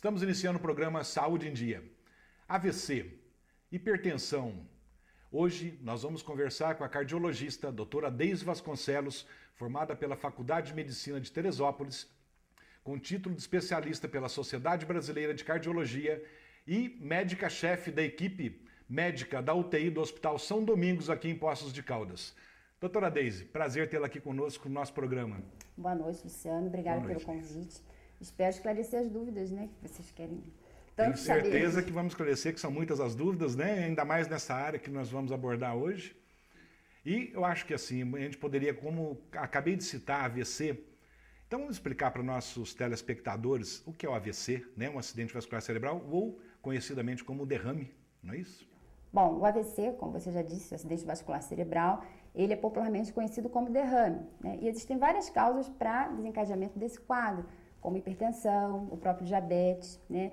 Estamos iniciando o programa Saúde em Dia. AVC, hipertensão. Hoje nós vamos conversar com a cardiologista doutora Deise Vasconcelos, formada pela Faculdade de Medicina de Teresópolis, com título de especialista pela Sociedade Brasileira de Cardiologia e médica-chefe da equipe médica da UTI do Hospital São Domingos, aqui em Poços de Caldas. Doutora Deise, prazer tê-la aqui conosco no nosso programa. Boa noite, Luciano. Obrigada pelo convite. Espero esclarecer as dúvidas, né, que vocês querem tanto saber. Tenho certeza que vamos esclarecer, que são muitas as dúvidas, né, ainda mais nessa área que nós vamos abordar hoje. E eu acho que assim, a gente poderia, como acabei de citar, AVC, então vamos explicar para nossos telespectadores o que é o AVC, né, um acidente vascular cerebral, ou conhecidamente como derrame, não é isso? Bom, o AVC, como você já disse, o acidente vascular cerebral, ele é popularmente conhecido como derrame, né? E existem várias causas para desencadeamento desse quadro, como hipertensão, o próprio diabetes, né?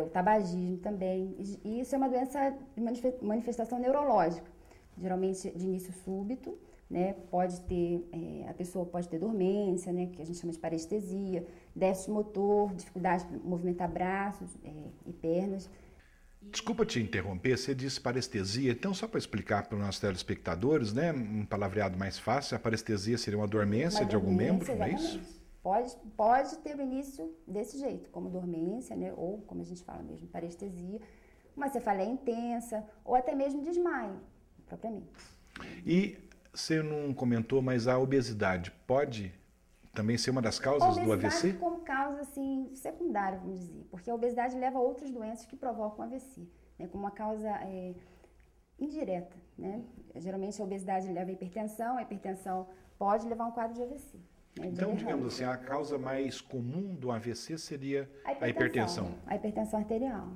O tabagismo também. E isso é uma doença de manifestação neurológica, geralmente de início súbito, né? Pode ter, a pessoa pode ter dormência, né? Que a gente chama de parestesia, déficit motor, dificuldade para movimentar braços e pernas. Desculpa te interromper, você disse parestesia, então só para explicar para os nossos telespectadores, né, um palavreado mais fácil, a parestesia seria uma dormência de algum membro, não é isso? Pode ter o início desse jeito, como dormência, né, ou como a gente fala mesmo, parestesia, uma cefaleia intensa, ou até mesmo desmaio, propriamente. E você não comentou, mas a obesidade pode também ser uma das causas do AVC? A obesidade como causa assim, secundária, vamos dizer, porque a obesidade leva a outras doenças que provocam AVC, né, como uma causa indireta, né? Geralmente a obesidade leva a hipertensão pode levar a um quadro de AVC. Né, então, digamos assim, a causa mais comum do AVC seria a hipertensão. A hipertensão arterial,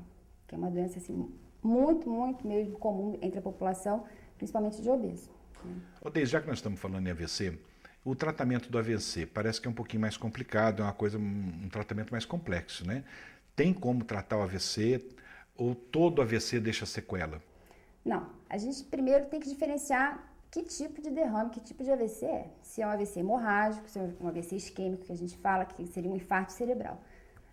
que é uma doença assim, muito mesmo comum entre a população, principalmente de obesos. Né? Deise, já que nós estamos falando em AVC, o tratamento do AVC parece que é um pouquinho mais complicado, é uma coisa, um tratamento mais complexo, né? Tem como tratar o AVC ou todo AVC deixa sequela? Não, a gente primeiro tem que diferenciar que tipo de derrame, que tipo de AVC é. Se é um AVC hemorrágico, se é um AVC isquêmico, que a gente fala que seria um infarto cerebral.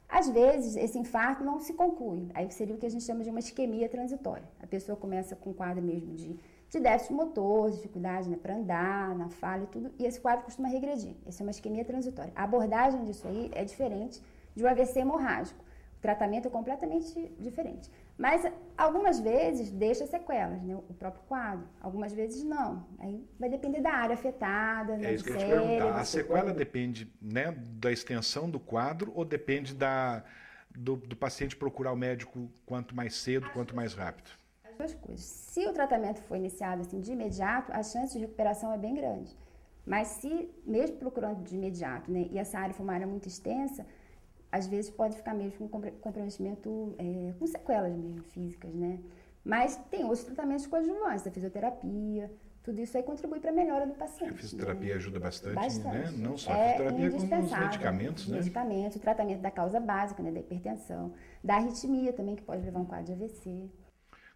Às vezes, esse infarto não se conclui, aí seria o que a gente chama de uma isquemia transitória. A pessoa começa com um quadro mesmo de déficit motor, dificuldade, né, para andar, na fala e tudo, e esse quadro costuma regredir. Essa é uma isquemia transitória. A abordagem disso aí é diferente de um AVC hemorrágico. O tratamento é completamente diferente. Mas, algumas vezes, deixa sequelas, né, o próprio quadro. Algumas vezes, não. Aí vai depender da área afetada, né, é isso que eu ia te perguntar. A sequela depende, né, da extensão do quadro ou depende do paciente procurar o médico quanto mais cedo, quanto mais rápido? As duas coisas. Se o tratamento for iniciado assim, de imediato, a chance de recuperação é bem grande. Mas se, mesmo procurando de imediato, né, e essa área for uma área muito extensa, às vezes pode ficar mesmo com comprometimento, com sequelas mesmo físicas, né? Mas tem outros tratamentos coadjuvantes, a fisioterapia, tudo isso aí contribui para a melhora do paciente. A fisioterapia, né, ajuda bastante, né? Não só a fisioterapia, como os medicamentos, né? Medicamentos, o tratamento da causa básica, né, da hipertensão, da arritmia também, que pode levar a um quadro de AVC.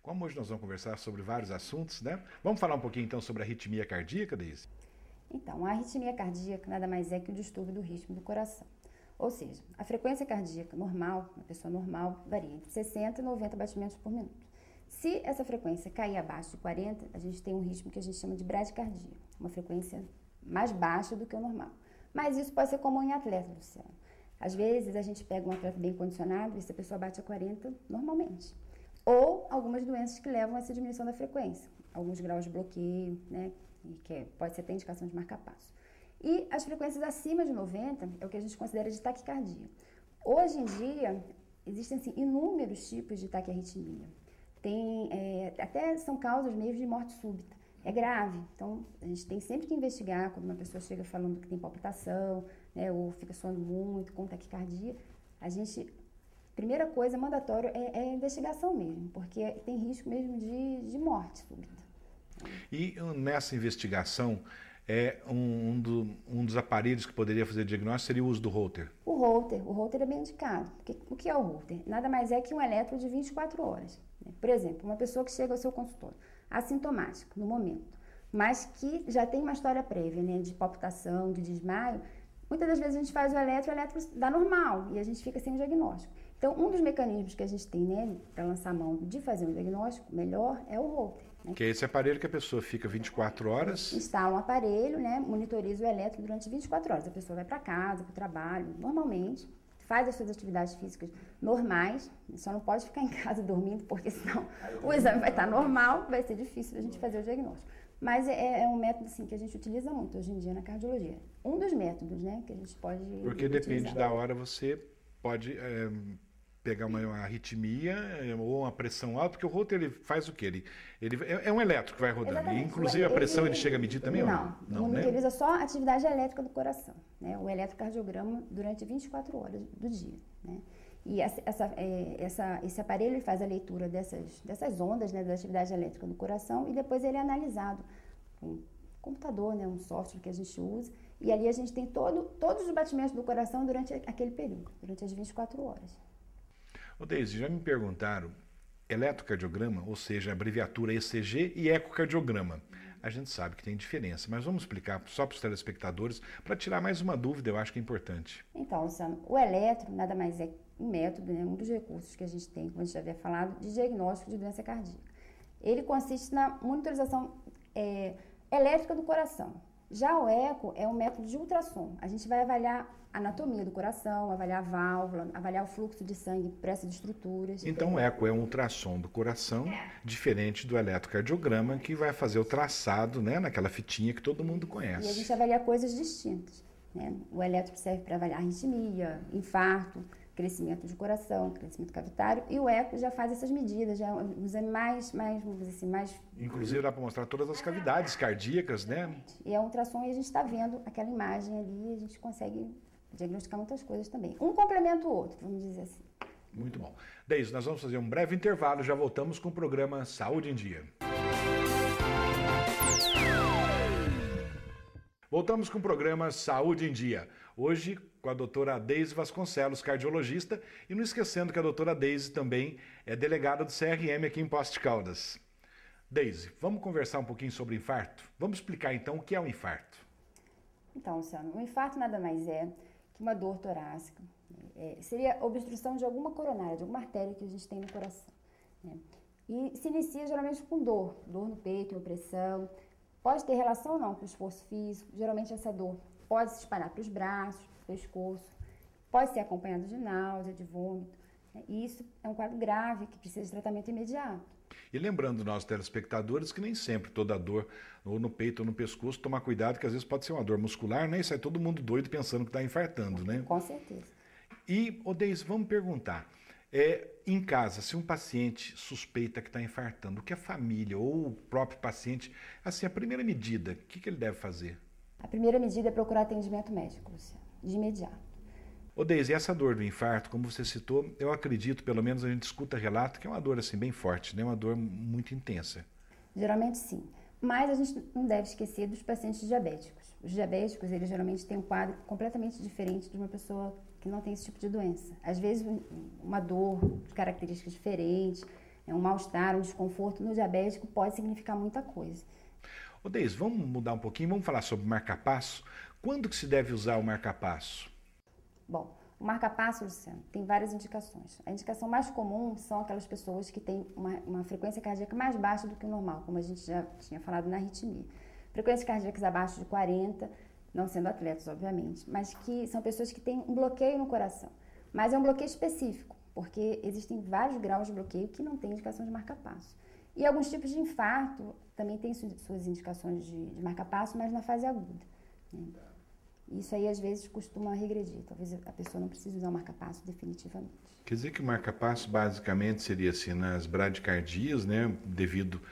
Como hoje nós vamos conversar sobre vários assuntos, né? Vamos falar um pouquinho então sobre a arritmia cardíaca, Deise? Então, a arritmia cardíaca nada mais é que o distúrbio do ritmo do coração. Ou seja, a frequência cardíaca normal, uma pessoa normal, varia entre 60 e 90 batimentos por minuto. Se essa frequência cair abaixo de 40, a gente tem um ritmo que a gente chama de bradicardia, uma frequência mais baixa do que o normal. Mas isso pode ser comum em atleta, Luciano. Às vezes a gente pega um atleta bem condicionado e essa pessoa bate a 40 normalmente. Ou algumas doenças que levam a essa diminuição da frequência, alguns graus de bloqueio, né, que pode ser até indicação de marca-passo. E as frequências acima de 90 é o que a gente considera de taquicardia. Hoje em dia, existem assim, inúmeros tipos de taquiarritmia. Até são causas mesmo de morte súbita. É grave, então a gente tem sempre que investigar quando uma pessoa chega falando que tem palpitação, né, ou fica suando muito, com taquicardia. Primeira coisa, mandatório, é a investigação mesmo, porque tem risco mesmo de morte súbita. E nessa investigação, um dos aparelhos que poderia fazer diagnóstico seria o uso do Holter? O Holter é bem indicado. O que é o Holter? Nada mais é que um eletro de 24 horas. Né? Por exemplo, uma pessoa que chega ao seu consultório, assintomática no momento, mas que já tem uma história prévia, né, de palpitação, de desmaio, muitas das vezes a gente faz o eletro dá normal e a gente fica sem o diagnóstico. Então, um dos mecanismos que a gente tem, né, para lançar a mão de fazer um diagnóstico melhor é o Holter. Né? Que é esse aparelho que a pessoa fica 24 horas... Instala um aparelho, né, monitoriza o eletro durante 24 horas. A pessoa vai para casa, para o trabalho, normalmente, faz as suas atividades físicas normais, só não pode ficar em casa dormindo, porque senão o exame vai estar normal, vai ser difícil a gente fazer o diagnóstico. Mas é um método assim, que a gente utiliza muito hoje em dia na cardiologia. Um dos métodos, né, que a gente pode Porque utilizar. depende da hora, você pode pegar uma arritmia ou uma pressão alta, porque o Holter ele faz o quê? Ele é um eletro que vai rodando. Exatamente. E, inclusive a pressão ele chega a medir também? Não, monitoriza só a atividade elétrica do coração, né? O eletrocardiograma durante 24 horas do dia, né? E esse aparelho ele faz a leitura dessas ondas, né, da atividade elétrica do coração e depois ele é analisado com um computador, né, um software que a gente usa, e ali a gente tem todos os batimentos do coração durante aquele período, durante as 24 horas. Ô Deise, já me perguntaram, eletrocardiograma, ou seja, a abreviatura ECG e ecocardiograma. A gente sabe que tem diferença, mas vamos explicar só para os telespectadores, para tirar mais uma dúvida, eu acho que é importante. Então, Luciano, o eletro nada mais é um método, né, um dos recursos que a gente tem, como a gente já havia falado, de diagnóstico de doença cardíaca. Ele consiste na monitorização elétrica do coração. Já o eco é um método de ultrassom. A gente vai avaliar a anatomia do coração, avaliar a válvula, avaliar o fluxo de sangue por essas estruturas. Então o eco é um ultrassom do coração, diferente do eletrocardiograma, que vai fazer o traçado, né, naquela fitinha que todo mundo conhece. E a gente avalia coisas distintas, né? O eletro serve para avaliar arritmia, infarto, crescimento de coração, crescimento cavitário, e o eco já faz essas medidas, já é um exame mais, vamos dizer assim, mais... Inclusive dá para mostrar todas as cavidades cardíacas, né? E é um ultrassom e a gente está vendo aquela imagem ali e a gente consegue diagnosticar muitas coisas também. Um complementa o outro, vamos dizer assim. Muito bom. Deise, nós vamos fazer um breve intervalo, já voltamos com o programa Saúde em Dia. Voltamos com o programa Saúde em Dia. Hoje com a doutora Deise Vasconcelos, cardiologista, e não esquecendo que a doutora Deise também é delegada do CRM aqui em Poços de Caldas. Deise, vamos conversar um pouquinho sobre infarto? Vamos explicar então o que é um infarto. Então, Luciano, um infarto nada mais é que uma dor torácica. Seria obstrução de alguma coronária, de alguma artéria que a gente tem no coração, né? E se inicia geralmente com dor no peito, opressão. Pode ter relação ou não com o esforço físico. Geralmente essa dor pode se espalhar para os braços, pescoço, pode ser acompanhado de náusea, de vômito, né? E isso é um quadro grave que precisa de tratamento imediato. E lembrando nós telespectadores que nem sempre toda dor, ou no peito ou no pescoço, tomar cuidado que às vezes pode ser uma dor muscular, né? E sai todo mundo doido pensando que está infartando, né? Com certeza. E, Deise, vamos perguntar, em casa, se um paciente suspeita que está infartando, o que a família ou o próprio paciente, assim, a primeira medida, o que ele deve fazer? A primeira medida é procurar atendimento médico, Luciano, de imediato. Deise, essa dor do infarto, como você citou, eu acredito, pelo menos a gente escuta relato, que é uma dor assim bem forte, né? Uma dor muito intensa. Geralmente sim, mas a gente não deve esquecer dos pacientes diabéticos. Os diabéticos, eles geralmente têm um quadro completamente diferente de uma pessoa que não tem esse tipo de doença. Às vezes uma dor de características diferentes, um mal-estar, um desconforto no diabético pode significar muita coisa. Deise, vamos mudar um pouquinho, vamos falar sobre marca-passo. Quando que se deve usar o marca-passo? Bom, o marca-passo, Luciano, tem várias indicações. A indicação mais comum são aquelas pessoas que têm uma frequência cardíaca mais baixa do que o normal, como a gente já tinha falado na arritmia. Frequências cardíacas abaixo de 40, não sendo atletas, obviamente, mas que são pessoas que têm um bloqueio no coração. Mas é um bloqueio específico, porque existem vários graus de bloqueio que não têm indicação de marca-passo. E alguns tipos de infarto também têm suas indicações de marca-passo, mas na fase aguda, né? Isso aí, às vezes, costuma regredir. Talvez a pessoa não precise usar o marca-passo definitivamente. Quer dizer que o marca-passo, basicamente, seria assim, nas bradicardias, né? Devido,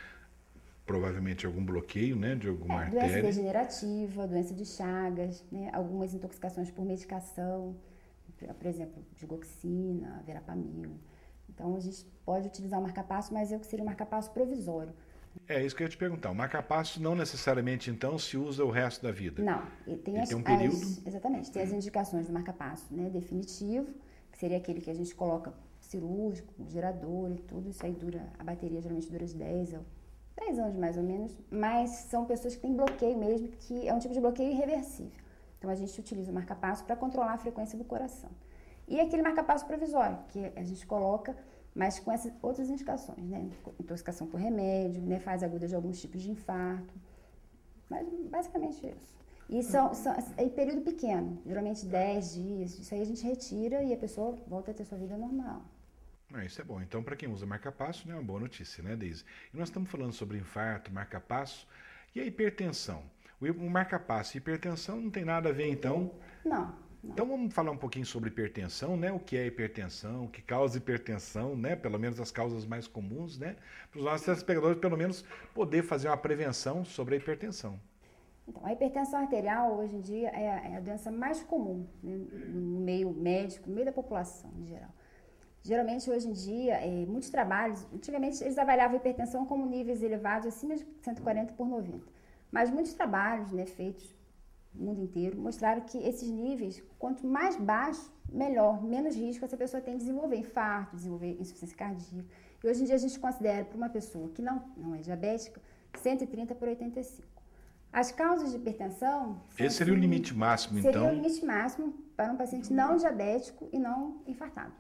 provavelmente, a algum bloqueio, né? De alguma artéria. Doença degenerativa, doença de Chagas, né? Algumas intoxicações por medicação, por exemplo, digoxina, verapamil. Então, a gente pode utilizar o marca-passo, mas que seria um marca-passo provisório. É isso que eu ia te perguntar. O marca-passo não necessariamente, então, se usa o resto da vida? Não. Ele tem um período? Exatamente. Tem as indicações do marca-passo, né, definitivo, que seria aquele que a gente coloca cirúrgico, gerador e tudo. Isso aí a bateria geralmente dura de 10 anos mais ou menos. Mas são pessoas que têm bloqueio mesmo, que é um tipo de bloqueio irreversível. Então, a gente utiliza o marca-passo para controlar a frequência do coração. E aquele marca-passo provisório, que a gente coloca, mas com essas outras indicações, né? Intoxicação por remédio, né? Fase aguda de alguns tipos de infarto, mas basicamente isso. E são em período pequeno, geralmente 10 dias, isso aí a gente retira e a pessoa volta a ter sua vida normal. Isso é bom. Então, para quem usa marca-passo, né, é uma boa notícia, né, Deise? E nós estamos falando sobre infarto, marca-passo e a hipertensão. O marca-passo e hipertensão não tem nada a ver, então? Não. Então vamos falar um pouquinho sobre hipertensão, né? O que é hipertensão, o que causa hipertensão, né? Pelo menos as causas mais comuns, né? Para os nossos telespectadores, pelo menos, poder fazer uma prevenção sobre a hipertensão. Então, a hipertensão arterial, hoje em dia, é a doença mais comum, né, no meio médico, no meio da população em geral. Geralmente, hoje em dia, muitos trabalhos, antigamente eles avaliavam a hipertensão como níveis elevados acima de 140 por 90. Mas muitos trabalhos, né, feitos no mundo inteiro mostraram que esses níveis, quanto mais baixo, melhor, menos risco essa pessoa tem de desenvolver infarto, desenvolver insuficiência cardíaca. E hoje em dia a gente considera para uma pessoa que não é diabética, 130 por 85. As causas de hipertensão... Esse seria o limite máximo, então? Seria o limite máximo para um paciente não diabético e não infartado.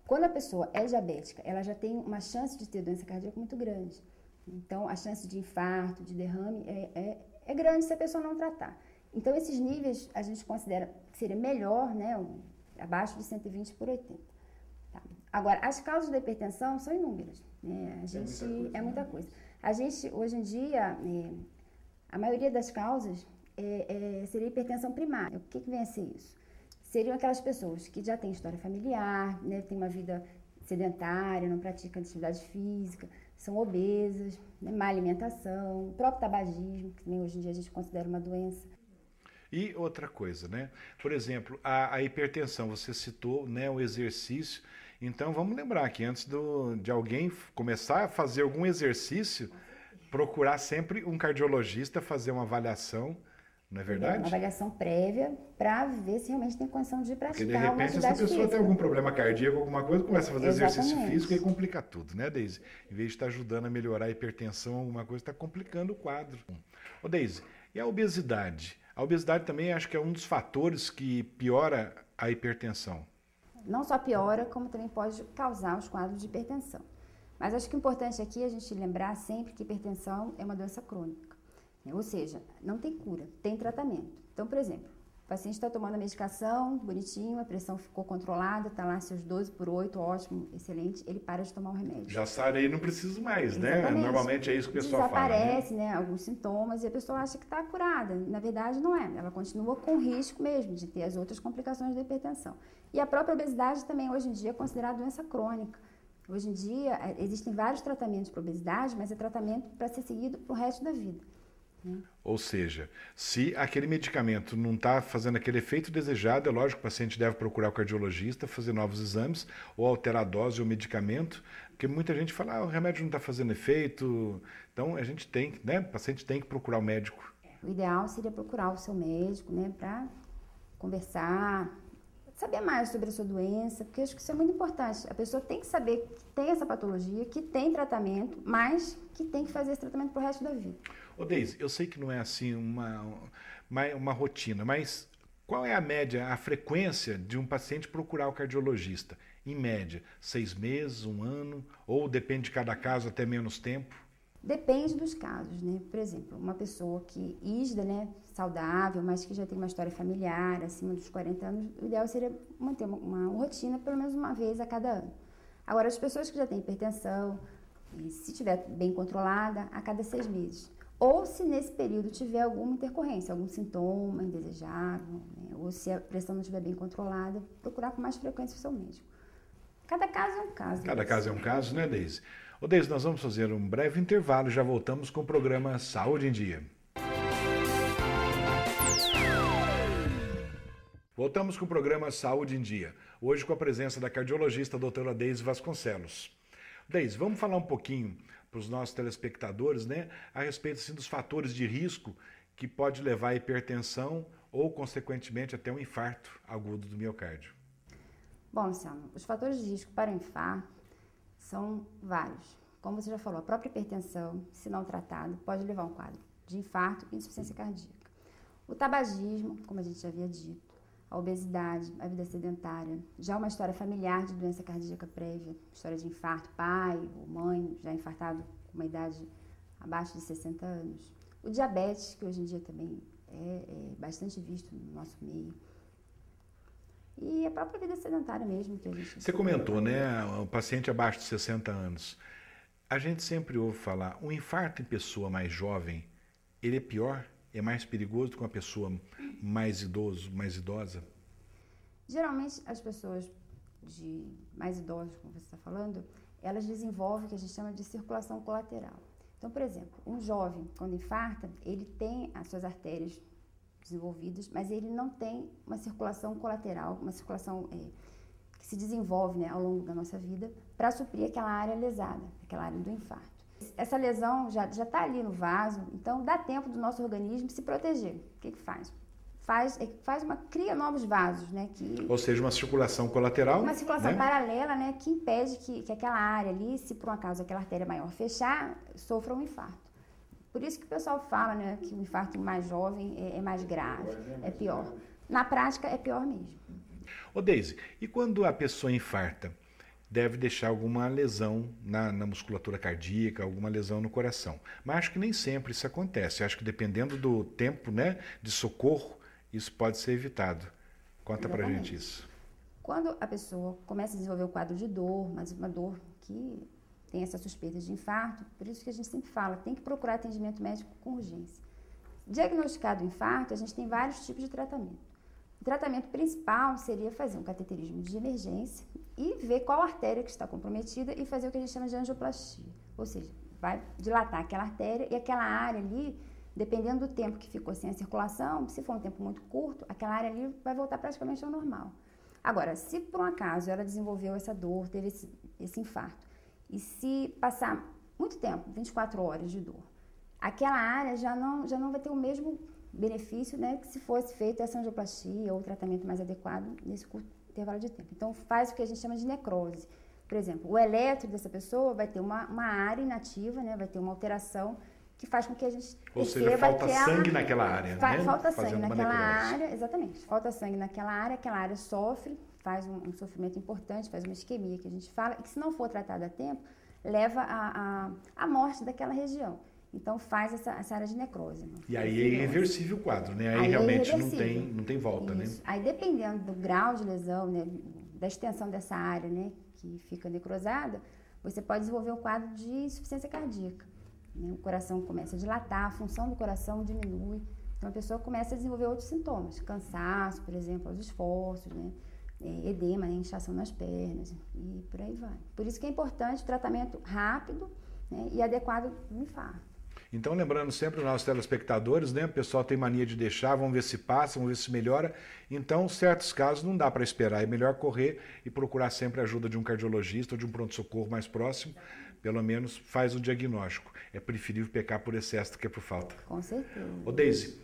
Quando a pessoa é diabética, ela já tem uma chance de ter doença cardíaca muito grande. Então, a chance de infarto, de derrame é grande se a pessoa não tratar. Então, esses níveis a gente considera que seria melhor, né, abaixo de 120 por 80. Tá. Agora, as causas da hipertensão são inúmeras. Né? É muita coisa. A gente, hoje em dia, a maioria das causas seria hipertensão primária. O que vem a ser isso? Seriam aquelas pessoas que já têm história familiar, né, têm uma vida sedentária, não praticam atividade física, são obesas, né, má alimentação, o próprio tabagismo, que também hoje em dia a gente considera uma doença. E outra coisa, né? Por exemplo, a hipertensão, você citou, né, o exercício. Então, vamos lembrar que antes de alguém começar a fazer algum exercício, procurar sempre um cardiologista, fazer uma avaliação, não é verdade? Uma avaliação prévia para ver se realmente tem condição de praticar. Porque de repente essa pessoa tem algum problema cardíaco, alguma coisa, começa a fazer exercício físico e complica tudo, né, Deise? Em vez de estar ajudando a melhorar a hipertensão, alguma coisa, está complicando o quadro. Ô, Deise, e a obesidade? A obesidade também acho que é um dos fatores que piora a hipertensão. Não só piora, como também pode causar os quadros de hipertensão. Mas acho que o importante aqui é a gente lembrar sempre que hipertensão é uma doença crônica. Ou seja, não tem cura, tem tratamento. Então, por exemplo, o paciente está tomando a medicação, bonitinho, a pressão ficou controlada, está lá seus 12 por 8, ótimo, excelente, ele para de tomar o remédio. Já sarei, não preciso mais, Exatamente. Né? Normalmente é isso que o pessoal fala. Desaparece, né, alguns sintomas e a pessoa acha que está curada. Na verdade, não é. Ela continua com risco mesmo de ter as outras complicações da hipertensão. E a própria obesidade também, hoje em dia, é considerada doença crônica. Hoje em dia, existem vários tratamentos para obesidade, mas é tratamento para ser seguido para o resto da vida. Ou seja, se aquele medicamento não está fazendo aquele efeito desejado, é lógico que o paciente deve procurar o cardiologista, fazer novos exames, ou alterar a dose ou medicamento, porque muita gente fala, o remédio não está fazendo efeito, então a gente tem, né, o paciente tem que procurar o médico. O ideal seria procurar o seu médico, né, para conversar, saber mais sobre a sua doença, porque eu acho que isso é muito importante. A pessoa tem que saber que tem essa patologia, que tem tratamento, mas que tem que fazer esse tratamento pro resto da vida. Ô Deise, eu sei que não é assim uma rotina, mas qual é a média, a frequência de um paciente procurar o cardiologista? Em média, 6 meses, 1 ano, ou depende de cada caso até menos tempo? Depende dos casos, né? Por exemplo, uma pessoa que isda, né, saudável, mas que já tem uma história familiar, acima dos 40 anos, o ideal seria manter uma rotina pelo menos uma vez a cada ano. Agora, as pessoas que já têm hipertensão, se estiver bem controlada, a cada 6 meses. Ou se nesse período tiver alguma intercorrência, algum sintoma indesejável, né? Ou se a pressão não estiver bem controlada, procurar com mais frequência o seu médico. Cada caso é um caso. Cada caso é um caso, né, Deise? Ô Deise, nós vamos fazer um breve intervalo e já voltamos com o programa Saúde em Dia. Voltamos com o programa Saúde em Dia, hoje com a presença da cardiologista doutora Deise Vasconcelos. Deise, vamos falar um pouquinho para os nossos telespectadores, né, a respeito assim, dos fatores de risco que pode levar à hipertensão ou, consequentemente, até um infarto agudo do miocárdio. Bom, Luciano, os fatores de risco para o infarto são vários. Como você já falou, a própria hipertensão, se não tratado, pode levar a um quadro de infarto e insuficiência cardíaca. O tabagismo, como a gente já havia dito, a a obesidade, a vida sedentária, já uma história familiar de doença cardíaca prévia, história de infarto, pai ou mãe já infartado com uma idade abaixo de 60 anos. O diabetes, que hoje em dia também é bastante visto no nosso meio. E a própria vida sedentária mesmo. Que a gente Você comentou, né? O paciente abaixo de 60 anos. A gente sempre ouve falar, um infarto em pessoa mais jovem, ele é pior? É mais perigoso do que uma pessoa mais idosa? Geralmente, as pessoas mais idosas, como você está falando, elas desenvolvem o que a gente chama de circulação colateral. Então, por exemplo, um jovem, quando infarta, ele tem as suas artérias desenvolvidas, mas ele não tem uma circulação colateral, uma circulação que se desenvolve, né, ao longo da nossa vida para suprir aquela área lesada, aquela área do infarto. Essa lesão já está ali no vaso, então dá tempo do nosso organismo se proteger. O que faz? Cria novos vasos, né? Ou seja, uma circulação colateral. Uma circulação, né? paralela, né? Que impede que aquela área ali, se por um acaso aquela artéria maior fechar, sofra um infarto. Por isso que o pessoal fala, né, que o infarto mais jovem é mais grave, é pior. Na prática, é pior mesmo. Ô Deise, e quando a pessoa infarta, deve deixar alguma lesão na musculatura cardíaca, alguma lesão no coração. Mas acho que nem sempre isso acontece. Acho que dependendo do tempo, né, de socorro, isso pode ser evitado. Conta pra gente isso. Quando a pessoa começa a desenvolver o quadro de dor, mas uma dor que tem essa suspeita de infarto, por isso que a gente sempre fala, tem que procurar atendimento médico com urgência. Diagnosticado o infarto, a gente tem vários tipos de tratamento. O tratamento principal seria fazer um cateterismo de emergência e ver qual artéria que está comprometida e fazer o que a gente chama de angioplastia. Ou seja, vai dilatar aquela artéria e aquela área ali, dependendo do tempo que ficou sem a circulação, se for um tempo muito curto, aquela área ali vai voltar praticamente ao normal. Agora, se por um acaso ela desenvolveu essa dor, teve esse infarto, e se passar muito tempo, 24 horas de dor, aquela área já não vai ter o mesmo benefício, né, que se fosse feita essa angioplastia ou o tratamento mais adequado nesse curto intervalo de tempo. Então, faz o que a gente chama de necrose. Por exemplo, o eletro dessa pessoa vai ter uma área inativa, né, vai ter uma alteração que faz com que a gente Ou seja, falta sangue naquela área, né? Falta sangue naquela área, exatamente. Falta sangue naquela área sofre, faz um sofrimento importante, faz uma isquemia que a gente fala, e que se não for tratada a tempo, leva à morte daquela região. Então faz essa área de necrose. Né? E aí é irreversível o quadro, né? Aí realmente não tem volta, isso. Né? Aí dependendo do grau de lesão, né, da extensão dessa área, né, que fica necrosada, você pode desenvolver o quadro de insuficiência cardíaca. Né? O coração começa a dilatar, a função do coração diminui. Então a pessoa começa a desenvolver outros sintomas, cansaço, por exemplo, aos esforços, né? Edema, né? Inchação nas pernas e por aí vai. Por isso que é importante o tratamento rápido, né, e adequado do infarto. Então, lembrando sempre os nossos telespectadores, né? O pessoal tem mania de deixar, vamos ver se passa, vamos ver se melhora. Então, certos casos não dá para esperar, é melhor correr e procurar sempre a ajuda de um cardiologista ou de um pronto-socorro mais próximo, pelo menos faz o diagnóstico. É preferível pecar por excesso do que por falta. Com certeza. Ô Deise,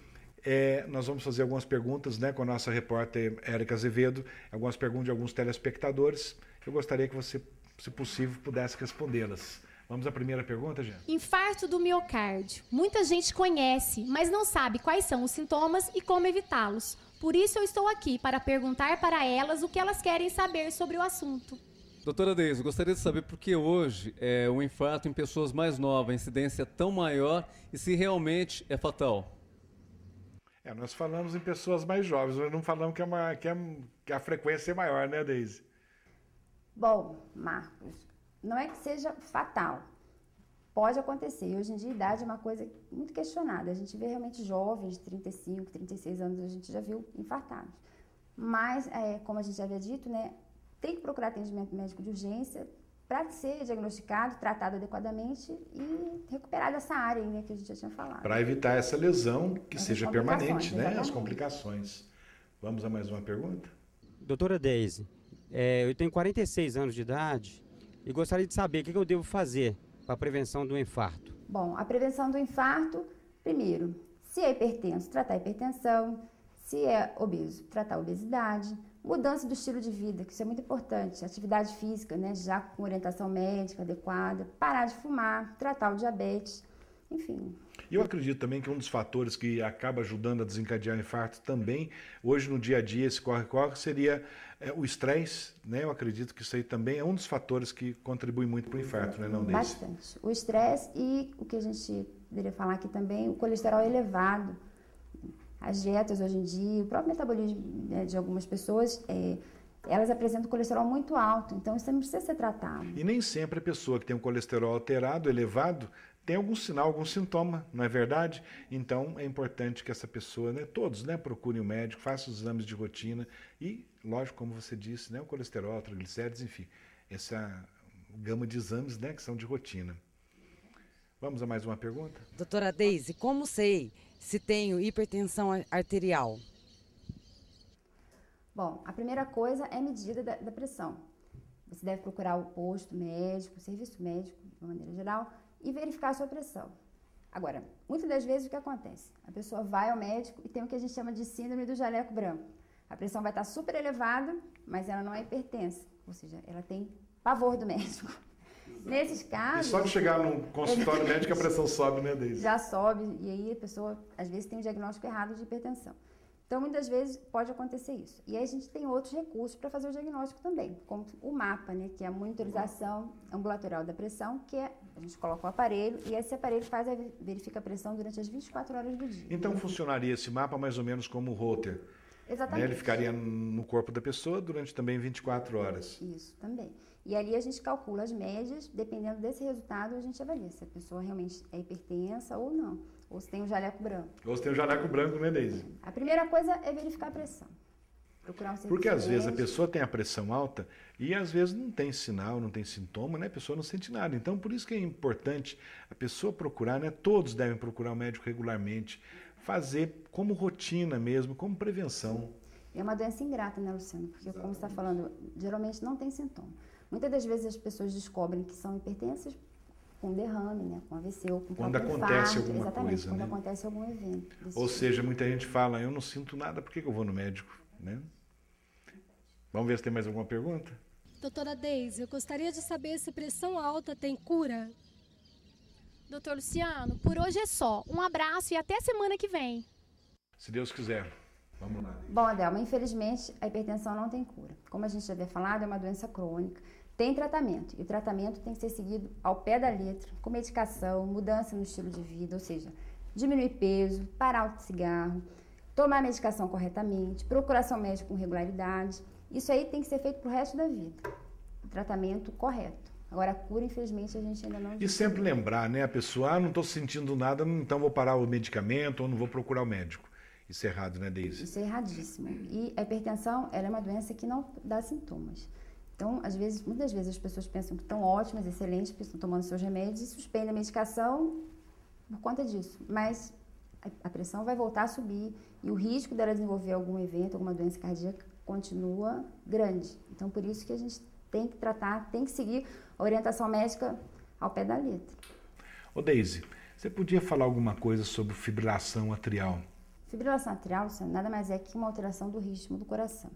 nós vamos fazer algumas perguntas, né, com a nossa repórter Érica Azevedo, algumas perguntas de alguns telespectadores. Eu gostaria que você, se possível, pudesse respondê-las. Vamos à primeira pergunta, gente? Infarto do miocárdio. Muita gente conhece, mas não sabe quais são os sintomas e como evitá-los. Por isso eu estou aqui para perguntar para elas o que elas querem saber sobre o assunto. Doutora Deise, eu gostaria de saber por que hoje um infarto em pessoas mais novas, a incidência é tão maior e se realmente é fatal. Nós falamos em pessoas mais jovens, mas não falamos que a frequência é maior, né, Deise? Bom, Marcos, não é que seja fatal. Pode acontecer. Hoje em dia, a idade é uma coisa muito questionada. A gente vê realmente jovens de 35, 36 anos, a gente já viu infartados. Mas, como a gente já havia dito, né, tem que procurar atendimento médico de urgência para ser diagnosticado, tratado adequadamente e recuperar dessa área aí, né, que a gente já tinha falado. Para evitar essa lesão que seja permanente, né? Exatamente. As complicações. Vamos a mais uma pergunta? Doutora Deise, eu tenho 46 anos de idade e gostaria de saber o que eu devo fazer para a prevenção do infarto. Bom, a prevenção do infarto, primeiro, se é hipertenso, tratar a hipertensão, se é obeso, tratar a obesidade, mudança do estilo de vida, que isso é muito importante, atividade física, né, já com orientação médica adequada, parar de fumar, tratar o diabetes enfim. E eu acredito também que um dos fatores que acaba ajudando a desencadear o infarto também, hoje no dia a dia, esse corre-corre, seria o estresse, né? Eu acredito que isso aí também é um dos fatores que contribui muito para o infarto, né, não, Deise? Bastante. O estresse e o que a gente deveria falar aqui também, o colesterol elevado. As dietas hoje em dia, o próprio metabolismo, né, de algumas pessoas, elas apresentam colesterol muito alto, então isso também precisa ser tratado. E nem sempre a pessoa que tem um colesterol alterado, elevado, tem algum sinal, algum sintoma, não é verdade? Então é importante que essa pessoa, né, todos, né, procurem o médico, façam os exames de rotina e, lógico, como você disse, né, o colesterol, triglicéridos, enfim, essa gama de exames, né, que são de rotina. Vamos a mais uma pergunta? Doutora Deise, como sei se tenho hipertensão arterial? Bom, a primeira coisa é a medida da pressão. Você deve procurar o posto médico, o serviço médico, de uma maneira geral, e verificar a sua pressão. Agora, muitas das vezes o que acontece? A pessoa vai ao médico e tem o que a gente chama de síndrome do jaleco branco. A pressão vai estar super elevada, mas ela não é hipertensa, ou seja, ela tem pavor do médico. Nesses casos... E só de chegar no consultório médico a pressão sobe, né, Deise? Já sobe, e aí a pessoa, às vezes, tem um diagnóstico errado de hipertensão. Então, muitas vezes, pode acontecer isso. E aí a gente tem outros recursos para fazer o diagnóstico também, como o MAPA, né, que é a monitorização ambulatorial da pressão, que é, a gente coloca o aparelho e esse aparelho verifica a pressão durante as 24 horas do dia. Então, funcionaria esse mapa mais ou menos como o Holter. Exatamente. Né? Ele ficaria no corpo da pessoa durante também 24 horas. Isso, também. E ali a gente calcula as médias, dependendo desse resultado, a gente avalia se a pessoa realmente é hipertensa ou não. Ou se tem o jaleco branco. Ou se tem o jaleco branco, né, Deise? A primeira coisa é verificar a pressão. Procurar um serviço Porque às vezes a médico. pessoa tem a pressão alta e às vezes não tem sinal, não tem sintoma, né? A pessoa não sente nada. Então, por isso que é importante a pessoa procurar, né? Todos devem procurar o médico regularmente, fazer como rotina mesmo, como prevenção. É uma doença ingrata, né, Luciano? Porque, como você está falando, geralmente não tem sintoma. Muitas das vezes as pessoas descobrem que são hipertensas com derrame, né, com AVC ou com Quando próprio acontece infarto. alguma Exatamente, coisa, quando né? acontece algum evento. Ou seja, muita gente fala, eu não sinto nada, por que eu vou no médico? Né? Vamos ver se tem mais alguma pergunta? Doutora Deise, eu gostaria de saber se pressão alta tem cura? Doutor Luciano, por hoje é só. Um abraço e até semana que vem. Se Deus quiser. Vamos lá. Bom, Adelma, infelizmente a hipertensão não tem cura. Como a gente já havia falado, é uma doença crônica. Tem tratamento, e o tratamento tem que ser seguido ao pé da letra, com medicação, mudança no estilo de vida, ou seja, diminuir peso, parar o cigarro, tomar a medicação corretamente, procuração médica com regularidade. Isso aí tem que ser feito pro resto da vida. O tratamento correto. Agora, a cura, infelizmente, a gente ainda não... E sempre lembrar, né, a pessoa, não estou sentindo nada, então vou parar o medicamento ou não vou procurar o médico. Isso é errado, né, Deise? Isso é erradíssimo. E a hipertensão, ela é uma doença que não dá sintomas. Então, muitas vezes as pessoas pensam que estão ótimas, excelentes, porque estão tomando seus remédios e suspendem a medicação por conta disso. Mas a pressão vai voltar a subir e o risco dela desenvolver algum evento, alguma doença cardíaca, continua grande. Então, por isso que a gente tem que tratar, tem que seguir a orientação médica ao pé da letra. Ô, Deise, você podia falar alguma coisa sobre fibrilação atrial? Fibrilação atrial, Luciano, nada mais é que uma alteração do ritmo do coração.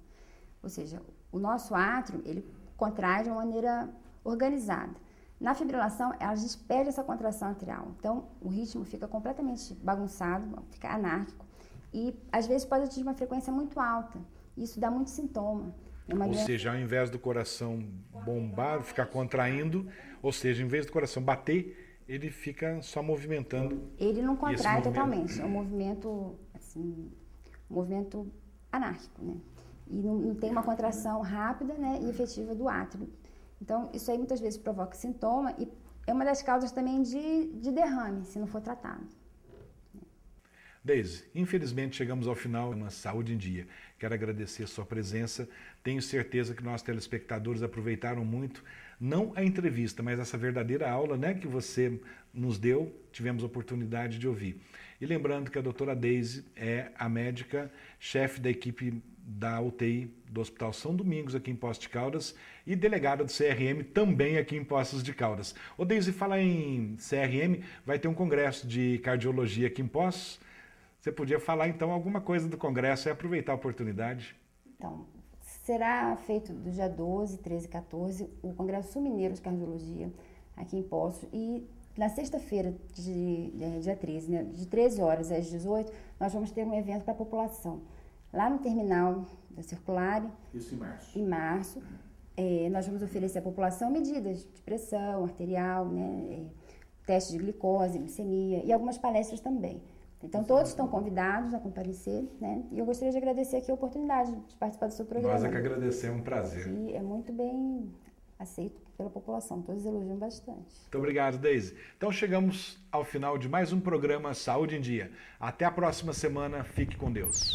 Ou seja, o nosso átrio, ele contrai de uma maneira organizada. Na fibrilação, a gente perde essa contração atrial. Então, o ritmo fica completamente bagunçado, fica anárquico. E, às vezes, pode atingir uma frequência muito alta. Isso dá muito sintoma. Ou seja, ao invés do coração bombar, ficar contraindo, ou seja, em vez do coração bater, ele fica só movimentando. Ele não contrai totalmente. É um movimento, assim, um movimento anárquico, né? E não tem uma contração rápida, né, e efetiva do átrio. Então, isso aí muitas vezes provoca sintoma e é uma das causas também de derrame, se não for tratado. Deise, infelizmente chegamos ao final de uma Saúde em Dia. Quero agradecer a sua presença. Tenho certeza que nossos telespectadores aproveitaram muito, não a entrevista, mas essa verdadeira aula, né, que você nos deu, tivemos a oportunidade de ouvir. E lembrando que a doutora Deise é a médica-chefe da equipe da UTI do Hospital São Domingos, aqui em Poços de Caldas, e delegada do CRM, também aqui em Poços de Caldas. Ô, Deise, fala em CRM, vai ter um congresso de cardiologia aqui em Poços. Você podia falar, então, alguma coisa do congresso e aproveitar a oportunidade? Então, será feito do dia 12, 13 e 14 o Congresso Sul Mineiro de Cardiologia, aqui em Poços, e na sexta-feira, dia 13, né, de 13 horas às 18, nós vamos ter um evento para a população. Lá no terminal da Circulare. Isso em março. Em março. Nós vamos oferecer à população medidas de pressão arterial, né, teste de glicose, glicemia e algumas palestras também. Então, todos estão convidados a comparecer, né? E eu gostaria de agradecer aqui a oportunidade de participar do seu programa. Nós é que agradecemos, um prazer. E é muito bem aceito pela população, todos elogiam bastante. Muito obrigado, Deise. Então, chegamos ao final de mais um programa Saúde em Dia. Até a próxima semana, fique com Deus.